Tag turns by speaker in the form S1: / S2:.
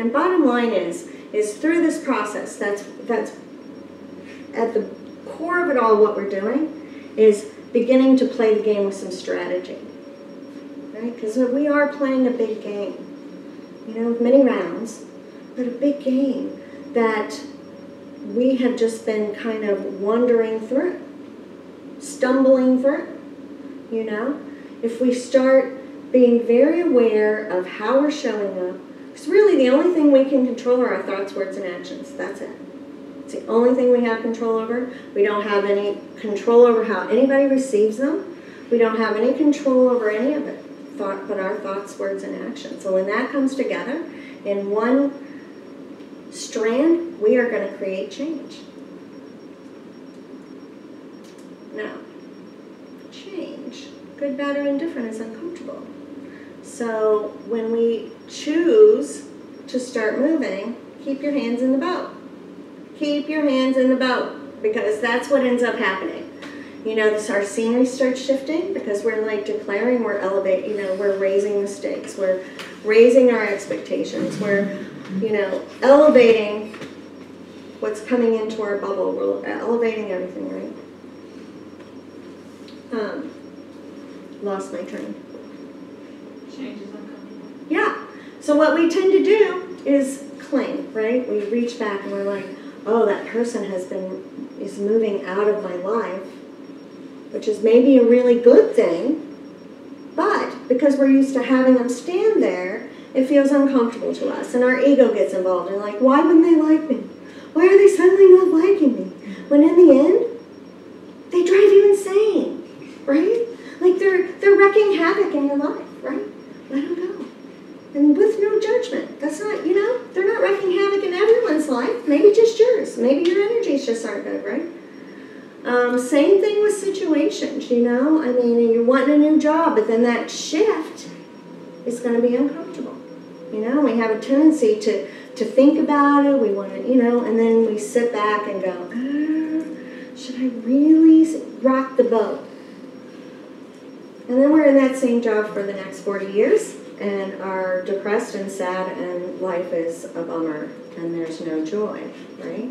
S1: And bottom line is through this process, that's at the core of it all, what we're doing is beginning to play the game with some strategy, right? Because we are playing a big game, you know, with many rounds, but a big game that we have just been kind of wandering through, stumbling through, you know? If we start being very aware of how we're showing up, because really the only thing we can control are our thoughts, words, and actions. That's it. It's the only thing we have control over. We don't have any control over how anybody receives them. We don't have any control over any of it, but our thoughts, words, and actions. So when that comes together in one strand, we are going to create change. Now, change, good, bad, or indifferent, is uncomfortable. So when we choose to start moving, keep your hands in the boat. Keep your hands in the boat, because that's what ends up happening. You know, our scenery starts shifting because we're like declaring we're elevating, you know, we're raising the stakes, we're raising our expectations, we're, you know, elevating what's coming into our bubble, we're elevating everything, right? Lost my train.
S2: Change is uncomfortable.
S1: Yeah. So what we tend to do is cling, right? We reach back and we're like, oh, that person is moving out of my life, which is maybe a really good thing, but because we're used to having them stand there, it feels uncomfortable to us, and our ego gets involved, and like, why wouldn't they like me? Why are they suddenly not liking me? When in the end, they drive you insane, right? Like they're wrecking havoc in your life, right? Let them go. And with no judgment. That's not, you know, they're not wrecking havoc in everyone's life. Maybe just yours. Maybe your energies just aren't good, right? Same thing with situations, you know. I mean, you're wanting a new job, but then that shift is going to be uncomfortable. You know, we have a tendency to think about it. We want to, you know, and then we sit back and go, should I really rock the boat? And then we're in that same job for the next 40 years. And are depressed and sad, and life is a bummer, and there's no joy, right?